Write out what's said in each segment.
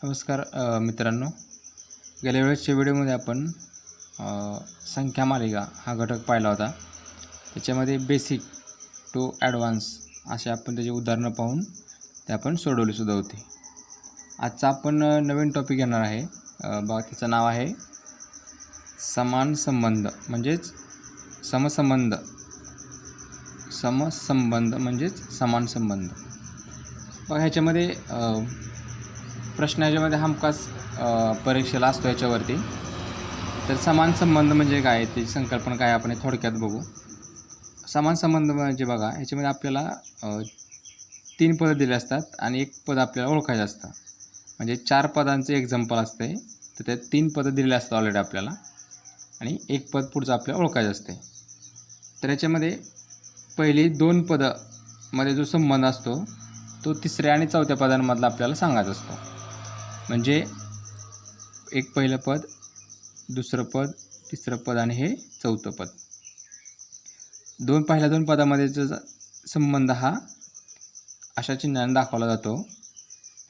नमस्कार मित्रांनो, गेल्या वेळेसच्या व्हिडिओमध्ये आपण संख्या मालिका हा घटक पाहिला होता. त्याच्यामध्ये बेसिक टू ॲडव्हान्स असे आपण त्याची उदाहरणं पाहून ते आपण सोडवलीसुद्धा होती. आजचा आपण नवीन टॉपिक घेणार आहे. बघा, त्याचं नाव आहे समान संबंध म्हणजेच समसंबंध. समसंबंध म्हणजेच समान संबंध. बघा, ह्याच्यामध्ये प्रश्न ह्याच्यामध्ये हमखास परीक्षेला असतो ह्याच्यावरती. तर समान संबंध म्हणजे काय, त्याची संकल्पना काय, आपण थोडक्यात बघू. समान संबंध म्हणजे बघा, ह्याच्यामध्ये आपल्याला 3 पदं दिले असतात आणि 1 पद आपल्याला ओळखायचं असतं. म्हणजे 4 पदांचं एक्झाम्पल असते, तर त्यात 3 पदं दिलेली असतात ऑलरेडी आपल्याला आणि 1 पद पुढचं आपल्याला ओळखायचं असते. तर ह्याच्यामध्ये पहिली 2 पदामध्ये जो संबंध असतो तो 3ऱ्या आणि 4थ्या पदांमधला आपल्याला सांगायचा असतो. म्हणजे एक पहिलं पद, दुसरं पद, तिसरं पद आणि हे 4थं पद. पहिल्या 2 पदामध्येचा संबंध हा अशा चिन्हाने दाखवला जातो.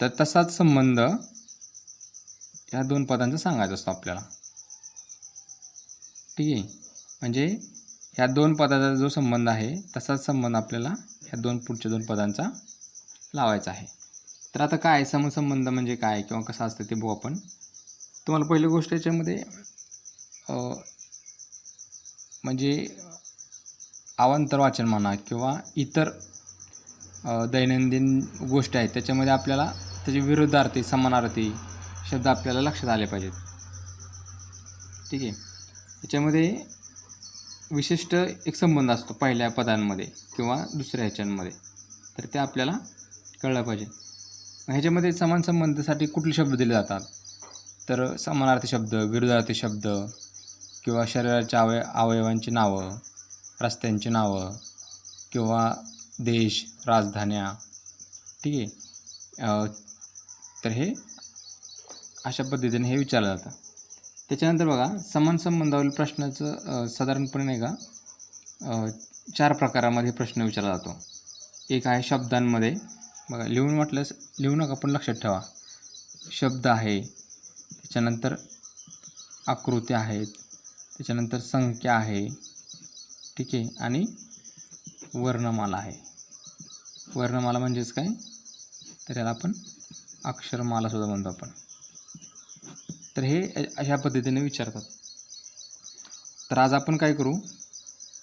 तर तसाच संबंध ह्या 2 पदांचा सांगायचा असतो आपल्याला. ठीक आहे. म्हणजे ह्या 2 पदाचा जो संबंध आहे तसाच संबंध आपल्याला ह्या पुढच्या 2 पदांचा लावायचा आहे. तर आता काय समसंबंध म्हणजे काय किंवा कसं असतं ते बघू आपण. तुम्हाला पहिली गोष्ट याच्यामध्ये म्हणजे अवांतर वाचन म्हणा किंवा इतर दैनंदिन गोष्टी आहेत त्याच्यामध्ये आपल्याला त्याचे विरुद्धार्थी समानार्थी शब्द आपल्याला लक्षात आले पाहिजेत. ठीक आहे. याच्यामध्ये विशिष्ट एक संबंध असतो पहिल्या पदांमध्ये किंवा दुसऱ्या ह्याच्यांमध्ये, तर ते आपल्याला कळलं पाहिजे. ह्याच्यामध्ये समान संबंधासाठी कुठले शब्द दिले जातात, तर समानार्थी शब्द, विरुद्धार्थी शब्द किंवा शरीराच्या अवयवांची नावं, रस्त्यांची नावं किंवा देश, राजधान्या. ठीक आहे. तर हे अशा पद्धतीने हे विचारलं जातं. त्याच्यानंतर बघा, समान संबंधावरील प्रश्नाचं साधारणपणे नाही का 4 प्रकारामध्ये प्रश्न विचारला जातो. एक आहे शब्दांमध्ये. बघा, लिहू नका पण लक्षात ठेवा. शब्द आहे, त्याच्यानंतर आकृत्या आहेत, त्याच्यानंतर संख्या आहे. ठीक आहे. आणि वर्णमाला आहे. वर्णमाला म्हणजेच काय, तर याला आपण अक्षरमालासुद्धा म्हणतो आपण. तर हे अशा पद्धतीने विचारतात. तर आज आपण काय करू,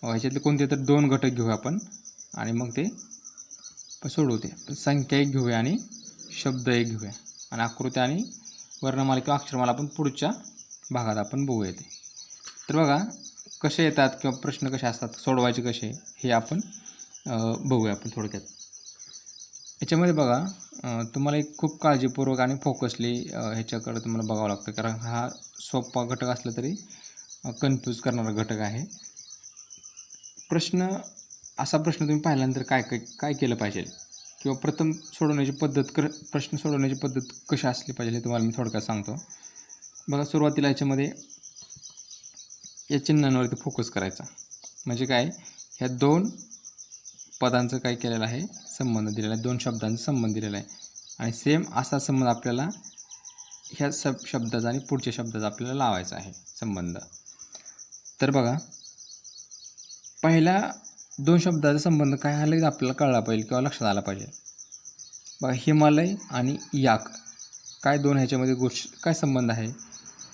ह्याच्यातले कोणते तर 2 घटक घेऊ आपण आणि मग ते सोडवते. संख्या एक घेऊया आणि शब्द एक घेऊया आणि आकृत्या आणि वर्णमाला किंवा अक्षरमाला आपण पुढच्या भागात आपण बघूया ते. तर बघा कसे येतात किंवा प्रश्न कसे असतात, सोडवायचे कसे, हे आपण बघूया आपण थोडक्यात. याच्यामध्ये बघा, तुम्हाला एक खूप काळजीपूर्वक आणि फोकसली ह्याच्याकडे तुम्हाला बघावं लागतं, कारण हा सोपा घटक असला तरी कन्फ्यूज करणारा घटक आहे. असा प्रश्न तुम्ही पाहिल्यानंतर काय केलं पाहिजे किंवा प्रथम सोडवण्याची पद्धत, प्रश्न सोडवण्याची पद्धत कशी असली पाहिजे हे तुम्हाला मी थोडक्यात सांगतो. बघा, सुरुवातीला याच्यामध्ये या चिन्हांवरती फोकस करायचा. म्हणजे काय, ह्या 2 पदांचं काय केलेलं आहे, संबंध दिलेला आहे, 2 शब्दांचा संबंध दिलेला आहे आणि सेम असा संबंध आपल्याला ह्या शब्दाचा आणि पुढच्या शब्दाचा आपल्याला लावायचा आहे संबंध. तर बघा, पहिल्या 2 शब्दाचा संबंध काय हा लगेच आपल्याला कळला पाहिजे किंवा लक्षात आला पाहिजे. बघा, हिमालय आणि याक काय 2 ह्याच्यामध्ये काय संबंध आहे,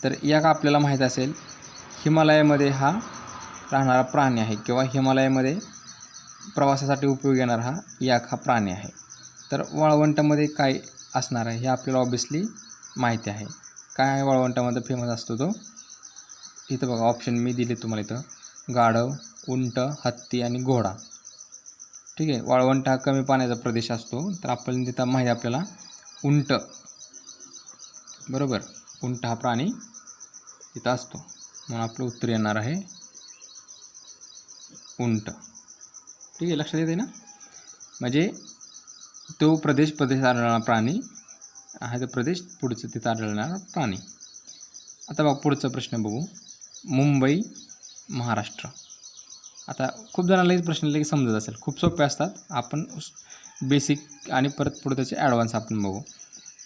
तर याक आपल्याला माहीत असेल हिमालयामध्ये हा राहणारा प्राणी आहे किंवा हिमालयामध्ये प्रवासासाठी उपयोग येणारा हा याक हा प्राणी आहे. तर वाळवंटामध्ये काय असणार आहे हे आपल्याला ऑब्वियसली माहिती आहे. काय आहे वाळवंटामध्ये फेमस असतो तो, इथं बघा ऑप्शन मी दिले तुम्हाला इथं, गाढव, उंट, हत्ती आणि घोडा. ठीक आहे. वाळवंट हा कमी पाण्याचा प्रदेश असतो, तर आपण तिथं माहिती आपल्याला उंट, बरोबर, उंट हा प्राणी तिथं असतो, म्हणून आपलं उत्तर येणार आहे उंट. ठीक आहे, लक्षात येते ना. म्हणजे तो प्रदेशात आढळणारा प्राणी आहे, तो प्रदेश पुढचं तिथं आढळणारा प्राणी. आता बघा पुढचा प्रश्न बघू. मुंबई, महाराष्ट्र. आता खूप जणांना प्रश्न लगेच समजत असेल, खूप सोपे असतात. आपण बेसिक आणि परत पुढे त्याचे ॲडव्हान्स आपण बघू.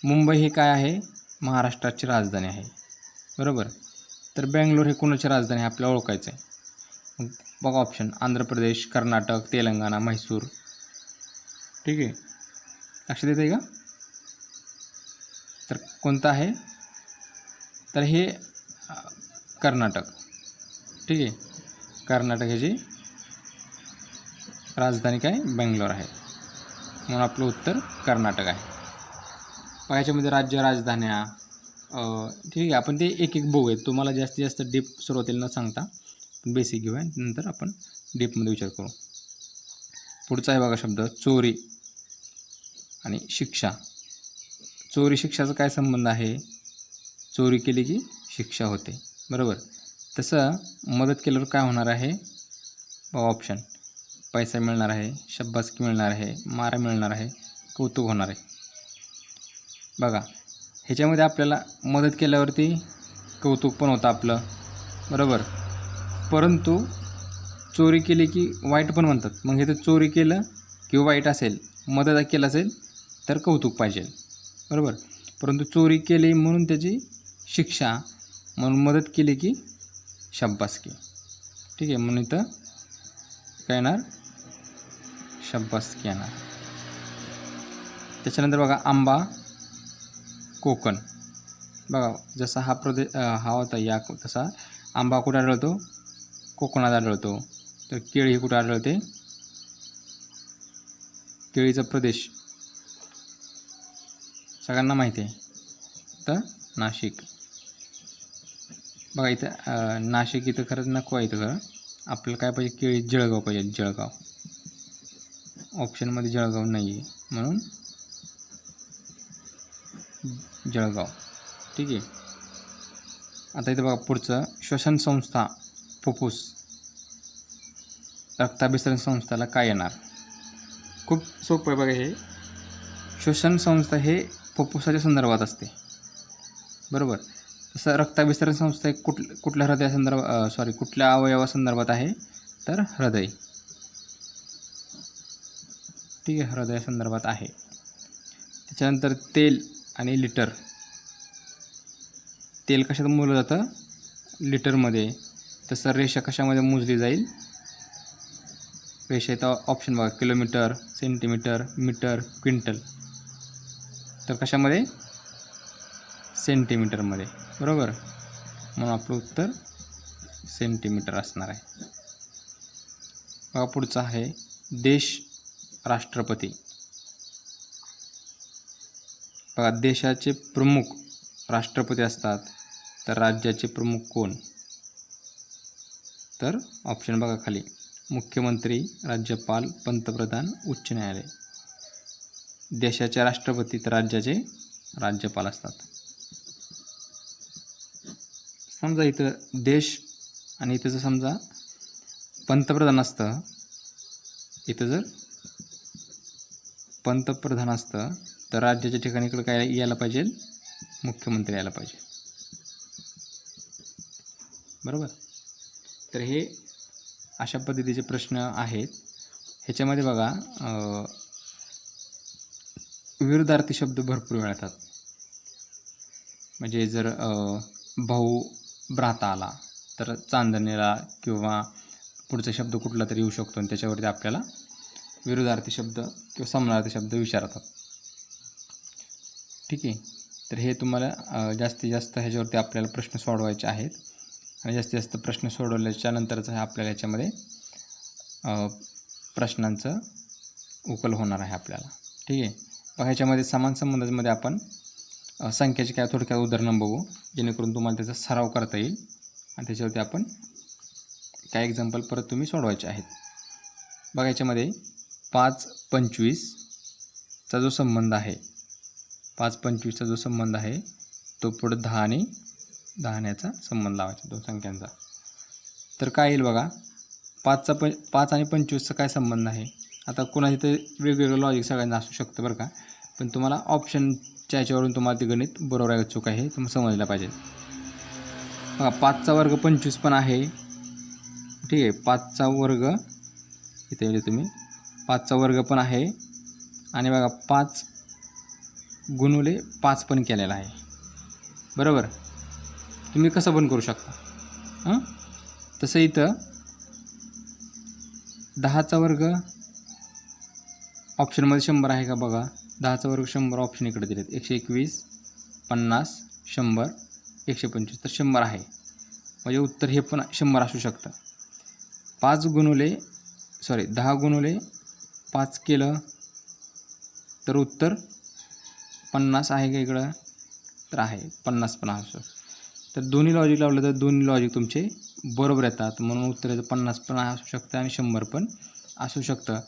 मुंबई हे काय आहे, महाराष्ट्राची राजधानी आहे. बरोबर. तर बेंगलोर हे कोणाची राजधानी आहे आपल्याला ओळखायचं आहे. मग बघा ऑप्शन आंध्र प्रदेश, कर्नाटक, तेलंगणा, म्हैसूर. ठीक आहे, लक्षात येतं आहे का? तर कोणतं आहे? तर हे कर्नाटक. ठीक आहे, कर्नाटक ह्याची राजधानी काय बेंगलोर आहे, म्हणून आपलं उत्तर कर्नाटक आहे. बघा याच्यामध्ये राज्य राजधान्या ठीक आहे, आपण ते एक एक बघूया. तुम्हाला जास्तीत जास्त डीप सुरुवातीला न सांगता बेसिक घेऊया, नंतर आपण डीपमध्ये विचार करू. पुढचा आहे बघा शब्द चोरी आणि शिक्षा. चोरी शिक्षाचा काय संबंध आहे? चोरी केली की शिक्षा होते. बरोबर. तसं मदत केल्यावर काय होणार आहे? ऑप्शन पैसा मिळणार आहे, शाबासकी मिळणार आहे, मारा मिळणार आहे, कौतुक होणार आहे. बघा ह्याच्यामध्ये आपल्याला मदत केल्यावरती कौतुक पण होतं आपलं. बरोबर. परंतु चोरी केली की वाईट पण म्हणतात. मग हे तर चोरी केलं किंवा वाईट असेल, मदत केलं असेल तर कौतुक पाहिजे. बरोबर. परंतु चोरी केली म्हणून त्याची शिक्षा, म्हणून मदत केली की शाबासकी. ठीक आहे, म्हणून इथं काय येणार? शाबासकी येणार. त्याच्यानंतर बघा आंबा कोकण. बघा जसा हा प्रदेश हा होता या, तसा आंबा कुठे आढळतो? कोकणात आढळतो. तर केळी ही कुठे आढळते? केळीचा प्रदेश सगळ्यांना माहिती आहे, तर नाशिक. बघा इथं नाशिक इथं खरंच नको आहे. इथं खरं आपल्याला काय पाहिजे? केळी जळगाव पाहिजे. जळगाव ऑप्शनमध्ये जळगाव नाही आहे, म्हणून जळगाव. ठीक आहे. आता इथं बघा पुढचं श्वसन संस्था फुफ्फुस. रक्ताभिसरण संस्थेला काय येणार? खूप सोपं आहे बघा. हे श्वसन संस्था हे फुफ्फुसाच्या संदर्भात असते. बरोबर. तसं रक्ताभिसरण संस्था कुठल्या हृदयासंदर्भात कुठल्या अवयवासंदर्भात आहे? तर हृदय. ठीक आहे, हृदयासंदर्भात आहे. त्याच्यानंतर तेल आणि लिटर. तेल कशात मोजलं जातं? लिटरमध्ये. तसं रेषा कशामध्ये मोजली जाईल? रेषा इथं ऑप्शन बघा किलोमीटर, सेंटीमीटर, मीटर, क्विंटल. तर कशामध्ये? सेंटीमीटरमध्ये. बरोबर. म्हणून आपलं उत्तर सेंटीमीटर असणार आहे. बघा पुढचा आहे देश राष्ट्रपती. बघा देशाचे प्रमुख राष्ट्रपती असतात, तर राज्याचे प्रमुख कोण? तर ऑप्शन बघा खाली मुख्यमंत्री, राज्यपाल, पंतप्रधान, उच्च न्यायालय. देशाचे राष्ट्रपती तर राज्याचे राज्यपाल असतात. समजा इथं देश आणि इथं जर समजा पंतप्रधान असतं, इथं जर पंतप्रधान असतं तर राज्याच्या ठिकाणी इकडे काय यायला पाहिजे? मुख्यमंत्री यायला पाहिजे. बरोबर. तर हे अशा पद्धतीचे प्रश्न आहेत. ह्याच्यामध्ये बघा विरुद्धार्थी शब्द भरपूर वेळ येतात. म्हणजे जर भाऊ भ्राता आला तर चांदणीला किंवा पुढचा शब्द कुठला तरी येऊ शकतो, आणि त्याच्यावरती आपल्याला विरुद्धार्थी शब्द किंवा समानार्थी शब्द विचारतात. ठीक आहे. तर हे तुम्हाला जास्तीत जास्त ह्याच्यावरती आपल्याला प्रश्न सोडवायचे आहेत, आणि जास्तीत जास्त प्रश्न सोडवल्याच्या नंतरच आपल्याला याच्यामध्ये प्रश्नांचं उकल होणार आहे आपल्याला. ठीक आहे. मग ह्याच्यामध्ये समान संबंधामध्ये आपण संख्याचे काय थोडक्यात उदाहरणं बघू, जेणेकरून तुम्हाला त्याचा सराव करता येईल, आणि त्याच्यावरती आपण काय एक्झाम्पल परत तुम्ही सोडवायचे आहेत. बघा याच्यामध्ये 5-25चा जो संबंध आहे, 5-25चा जो संबंध आहे तो पुढं 10 आणि 10 संबंध लावायचा, दोन संख्यांचा. तर काय येईल बघा, 5 आणि 25चा काय संबंध आहे? आता कोणाची तर वेगवेगळं लॉजिक सगळ्यांना असू शकतं बरं का, पण तुम्हाला ऑप्शनच्या ह्याच्यावरून तुम्हाला ते गणित बरोबर आहे चूक आहे तुम्हाला समजलं पाहिजे. बघा 5चा वर्ग 25 पण आहे. ठीक आहे. 5चा वर्ग इथे म्हणजे तुम्ही 5चा वर्ग पण आहे, आणि बघा 5 गुणुले 5 पण केलेला आहे. बरोबर. तुम्ही कसं पण करू शकता. हां, तसं इथं 10चा वर्ग ऑप्शनमध्ये 100 आहे का बघा. 10चा वर्ग 100 ऑप्शन इकडे दिलेत. 121, 50, 100, 125 तर 100 आहे. म्हणजे उत्तर हे पण 100 असू शकतं. 10 गुणुले 5 केलं तर उत्तर 50 आहे का इकडं, तर आहे 50 पण असू. तर दोन्ही लॉजिक लावलं तर दोन्ही लॉजिक तुमचे बरोबर येतात, म्हणून उत्तराचं 50 पण असू शकतं आणि 100 पण असू शकतं.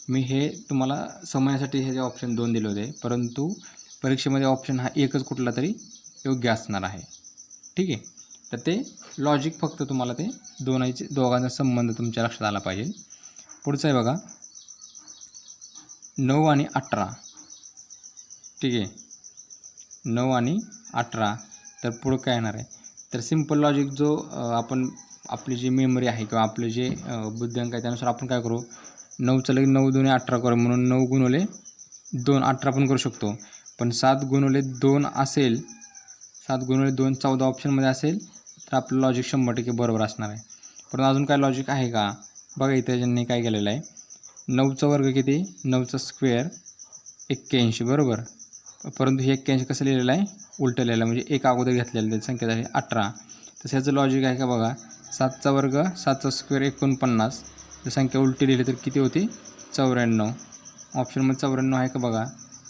मी हे तुम्हाला समजण्यासाठी हे जे ऑप्शन 2 दिले होते, परंतु परीक्षेमध्ये ऑप्शन हा एकच कुठला तरी योग्य असणार आहे. ठीक आहे. तर ते लॉजिक फक्त तुम्हाला ते दोघांचा संबंध तुमच्या लक्षात आला पाहिजे. पुढचं आहे बघा 9 आणि 18. ठीक आहे. 9 आणि 18 तर पुढं काय येणार आहे, तर सिम्पल लॉजिक जो आपण आपली जी मेमरी आहे किंवा आपले जे बुद्ध्यांक आहे त्यानुसार आपण काय करू, 9चं लगे 9 दुणे 18 करू, म्हणून 9 गुणुले 2 18 पण करू शकतो. पण 7 गुणुले 2 असेल, 7 गुणुले 2 14 ऑप्शनमध्ये असेल तर आपलं लॉजिक 100% बरोबर असणार आहे. पण अजून काय लॉजिक आहे का बघा. इथे ज्यांनी काय केलेलं आहे, 9चा वर्ग किती, 9चा स्क्वेअर 81 बरोबर. परंतु हे 81 कसं लिहिलेलं आहे, उलटं लिहिलं आहे, म्हणजे एक अगोदर घेतलेलं त्याची संख्या झाली 18. तसं ह्याचं लॉजिक आहे का बघा. 7चा वर्ग 7चा स्क्वेअर 49, तर संख्या उलटी लिहिली तर किती होती 94. ऑप्शनमध्ये 94 आहे का बघा,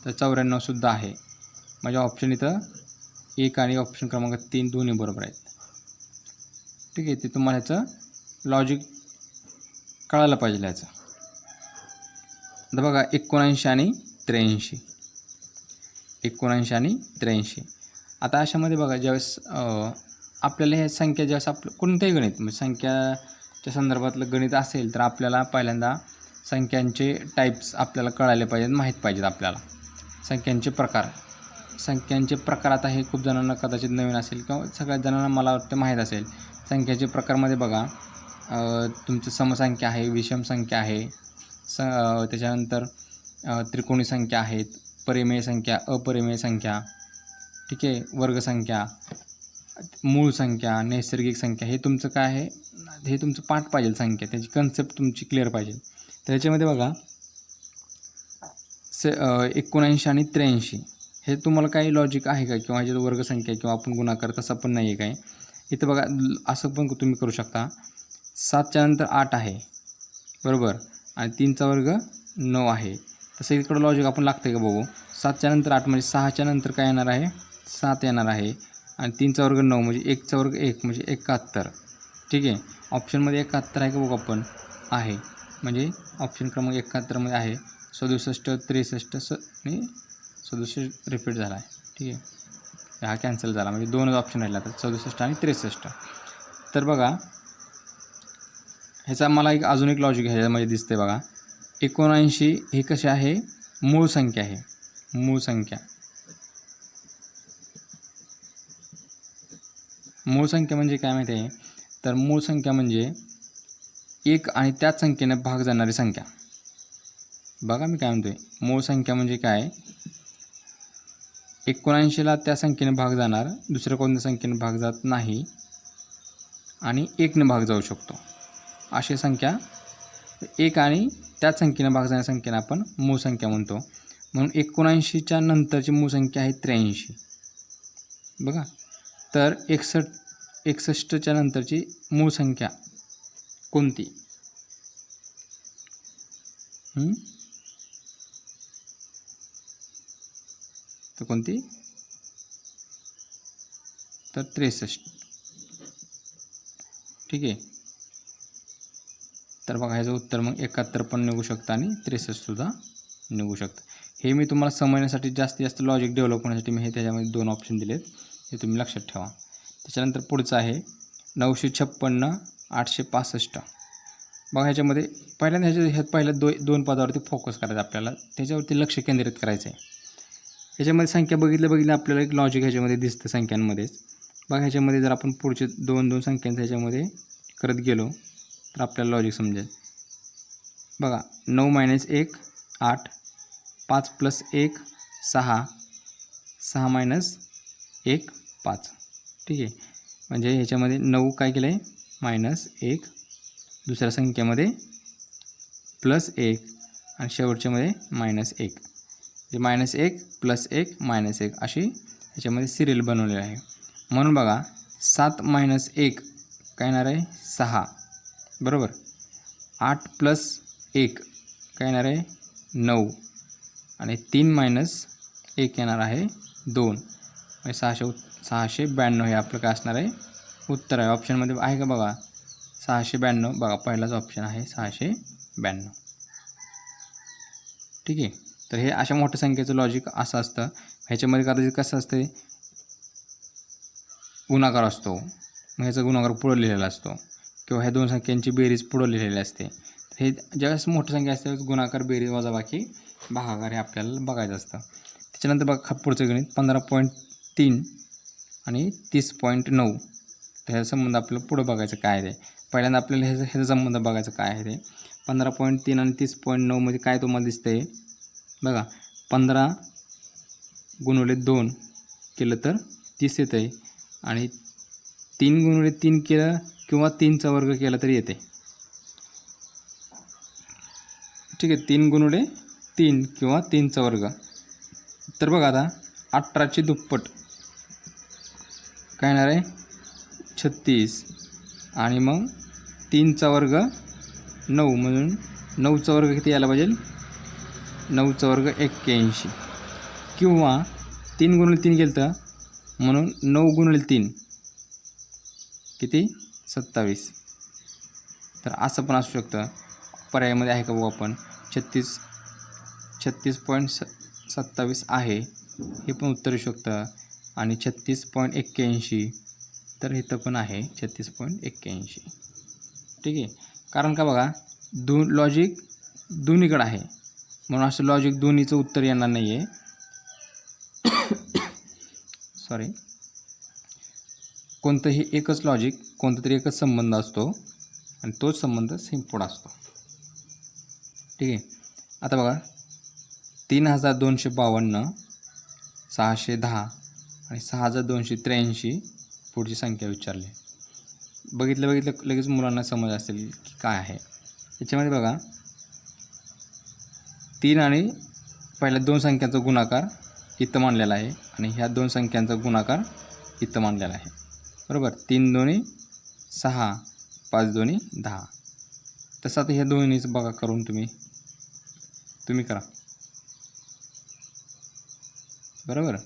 तर 94सुद्धा आहे. म्हणजे ऑप्शन इथं 1 आणि ऑप्शन क्रमांक 3 दोन्ही बरोबर आहेत. ठीक आहे. ते तुम्हाला ह्याचं लॉजिक कळायला पाहिजे ह्याचं. आता बघा 79 आणि 83, 79 आणि 83. आता अशामध्ये बघा ज्यावेळेस आपल्याला ह्या संख्या ज्यावेळेस आपलं कोणतंही गणित म्हणजे संख्याच्या संदर्भातलं गणित असेल तर आपल्याला पहिल्यांदा संख्यांचे टाईप्स आपल्याला कळायला पाहिजेत, माहीत पाहिजेत आपल्याला. संख्यांचे प्रकार आता हे खूप जणांना कदाचित नवीन असेल किंवा सगळ्याच जणांना मला वाटतं माहीत असेल. संख्याचे प्रकारमध्ये बघा तुमचं समसंख्या आहे, विषम संख्या आहे, त्याच्यानंतर त्रिकोणी संख्या आहेत, परिमेय संख्या, अपरिमेय संख्या, ठीक आहे, वर्गसंख्या, मूळ संख्या, नैसर्गिक संख्या. हे तुमचं काय आहे, हे तुमचं पाठ पाहिजे संख्या, त्याची कन्सेप्ट तुमची क्लिअर पाहिजे. तर याच्यामध्ये बघा 79 आणि 83 हे तुम्हाला काही लॉजिक आहे का, किंवा ह्याच्यात वर्गसंख्या किंवा आपण गुणाकार तसं पण नाही आहे काय. इथं बघा असं पण तुम्ही करू शकता, 7च्या नंतर 8 आहे बरोबर, आणि 3चा वर्ग 9 आहे. तसं इकडं लॉजिक आपण लागतं का बघू. 7च्या नंतर 8 म्हणजे 6च्या नंतर काय येणार आहे, 7 येणार आहे, आणि 3चा वर्ग 9 म्हणजे 1चा वर्ग 1 म्हणजे 71. ठीक आहे. ऑप्शनमध्ये 71 आहे का बघू आपण, आहे, म्हणजे ऑप्शन क्रमांक 71मध्ये आहे. 67, 63 आणि 67 रिपीट झाला आहे. ठीक आहे. हा कॅन्सल झाला, म्हणजे दोनच ऑप्शन राहिला तर 67 आणि 63. तर बघा ह्याचा मला अजून एक लॉजिक ह्याच्यामध्ये दिसते बघा. 79 हे कसे आहे, मूळ संख्या आहे. मूळ संख्या म्हणजे काय माहिती आहे, तर मूळ संख्या म्हणजे एक आणि त्याच संख्येने भाग जाणारी संख्या. बघा मी काय म्हणतोय, मूळ संख्या म्हणजे काय, 79ला त्या संख्येने भाग जाणार, दुसऱ्या कोणत्या संख्येने भाग जात नाही, आणि 1ने भाग जाऊ शकतो अशी संख्या. 1 आणि त्याच संख्येने भाग जाणाऱ्या संख्येने आपण मूळ संख्या म्हणतो. म्हणून 79च्या नंतरची मूळ संख्या आहे 83. बघा, तर 61च्या नंतरची मूळ संख्या कोणती, तर कोणती, तर 63. ठीक आहे. तर बघा ह्याचं उत्तर मग 71 पण निघू शकतं आणि 63सुद्धा निघू शकतं. हे मी तुम्हाला समजण्यासाठी जास्तीत जास्त लॉजिक डेव्हलप होण्यासाठी मी हे त्याच्यामध्ये 2 ऑप्शन दिलेत, हे तुम्ही लक्षात ठेवा. त्याच्यानंतर पुढचं आहे 956, 865. बघा ह्याच्यामध्ये पहिल्यांदा ह्यात पहिल्या दोन पदावरती फोकस करायचा आपल्याला, त्याच्यावरती लक्ष केंद्रित करायचं आहे. ह्याच्यामध्ये संख्या बघितल्या आपल्याला एक लॉजिक ह्याच्यामध्ये दिसतं संख्यांमध्येच. बघा ह्याच्यामध्ये जर आपण पुढचे दोन संख्यांचं ह्याच्यामध्ये करत गेलो तर आपल्याला लॉजिक समजेल. बघा 9 - 1 8, 5 + 1 6, 6 - 1 5. ठीक आहे, म्हणजे ह्याच्यामध्ये 9 काय केलं आहे -1, दुसऱ्या संख्येमध्ये +1 आणि शेवटच्यामध्ये -1. म्हणजे -1 +1 -1 अशी ह्याच्यामध्ये सिरियल बनवलेली आहे. म्हणून बघा 7 - 1 काय येणार आहे 6 बरोबर. 8 + 1 काय येणार आहे 9 आणि 3 - 1 येणार आहे 2. म्हणजे 692 हे आपलं काय असणार आहे उत्तर आहे. ऑप्शनमध्ये आहे का बघा 692. बघा पहिलाच ऑप्शन आहे 692. ठीक आहे, तर हे अशा मोठ्या संख्येचं लॉजिक असं असतं. ह्याच्यामध्ये कदाचित कसं असतं गुणाकार असतो, मग ह्याचा गुणाकार पुढं लिहिलेला असतो किंवा ह्या 2 संख्यांची बेरीज पुढं लिहिलेली असते. तर हे ज्यावेळेस मोठी संख्या असते गुणाकार बेरीज वजाबाकी भागाकार हे आपल्याला बघायचं असतं. त्याच्यानंतर बघा पुढचं गणित 15.3 आणि 30.9. तर ह्याचा संबंध आपल्याला पुढं बघायचं काय आहे ते. पहिल्यांदा आपल्याला ह्याचा संबंध बघायचं काय आहे ते. 15.3 आणि 30.9 मध्ये काय तुम्हाला दिसतंय बघा. 15 × 2 केलं तर 30 येतं आहे आणि 3 × 3 केलं किंवा 3चा वर्ग केला तरी येते. ठीक आहे, 3 × 3 किंवा 3चा वर्ग. तर बघा आता 18ची दुप्पट काय येणार आहे 36 आणि मग 3चा वर्ग 9 म्हणून 9चा वर्ग किती यायला पाहिजे 9चा वर्ग 81 किंवा 3 × 3 केलं तर म्हणून 9 × 3 किती 27. तर असं पण असू शकतं. पर्यायामध्ये आहे का बघू आपण 36.27 आहे हे पण उत्तर येऊ शकतं आणि 36.81 तर इथं पण आहे 36.81. ठीक आहे, कारण का बघा लॉजिक दोन्हीकडे आहे म्हणून असं लॉजिक दोन्हीचं उत्तर येणार नाही आहे. सॉरी, कोणतंही एकच लॉजिक कोणता तरी एकच संबंध असतो आणि तोच संबंध सेम पुढं असतो. ठीक आहे, आता बघा 3252 610 आणि 6283 पुढची संख्या विचारली. बघितलं लगेच मुलांना समज असेल की काय आहे. याच्यामध्ये बघा 3 आणि पहिल्या 2 संख्यांचा गुणाकार इथं मानलेला आहे आणि ह्या 2 संख्यांचा गुणाकार इथं मानलेला आहे बरोबर. 3 दोन्ही 6 5 दोन्ही 10. तसं आता ह्या दोन्हीच बघा करून तुम्ही करा बरोबर.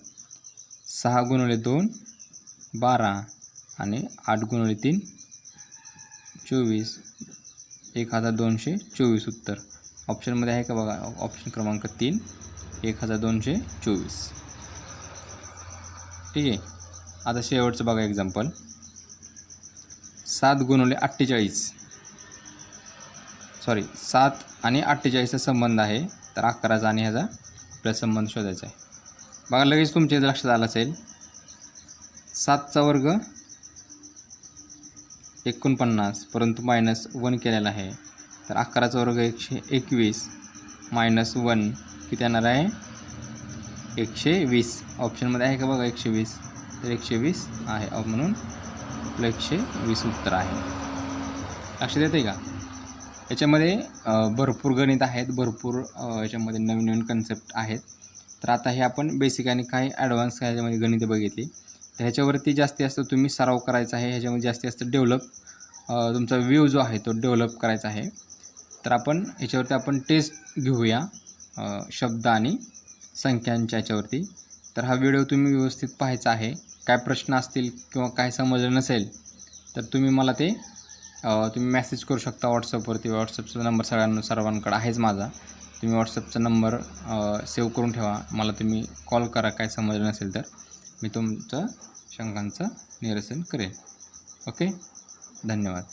6 × 2 12 आणि 8 × 3 24 1224 उत्तर. ऑप्शनमध्ये आहे का बघा ऑप्शन क्रमांक 3 1224. ठीक आहे, आता शेवटचं बघा एक्झाम्पल 7 × 48 सॉरी 7 आणि 48चा संबंध आहे. तर 11चा आणि ह्याचा आपल्याला संबंध शोधायचा आहे. बघा लगेच तुमच्या लक्षात आलं असेल 7चा वर्ग 49 परंतु -1 केलेला आहे. तर 11चा वर्ग 121 -1 किती येणार आहे 120. ऑप्शनमध्ये आहे का बघा 120 तर 120 आहे म्हणून आपलं 120 उत्तर आहे. लक्षात येते का. याच्यामध्ये भरपूर गणित आहेत, भरपूर याच्यामध्ये नवीन नवीन कन्सेप्ट आहेत. तर आता हे आपण बेसिक आणि काही ॲडव्हान्स ह्याच्यामध्ये गणितं बघितली. तर ह्याच्यावरती जास्तीत जास्त तुम्ही सराव करायचा आहे. ह्याच्यामध्ये जास्तीत जास्त डेव्हलप तुमचा व्ह्यू जो आहे तो डेव्हलप करायचा आहे. तर आपण ह्याच्यावरती आपण टेस्ट घेऊया शब्द आणि संख्यांच्या ह्याच्यावरती. तर हा व्हिडिओ तुम्ही व्यवस्थित पाहायचा आहे. काय प्रश्न असतील किंवा काय समजलं नसेल तर तुम्ही मला ते तुम्ही मेसेज करू शकता व्हॉट्सअपवरती. व्हॉट्सअपचा नंबर सर्वांकडे आहेच माझा. तुम्ही व्हॉट्सअपचा नंबर सेव्ह करून ठेवा. मला तुम्ही कॉल करा काय समजलं नसेल तर मी तुमचं शंकांचं निरसन करेन. ओके, धन्यवाद.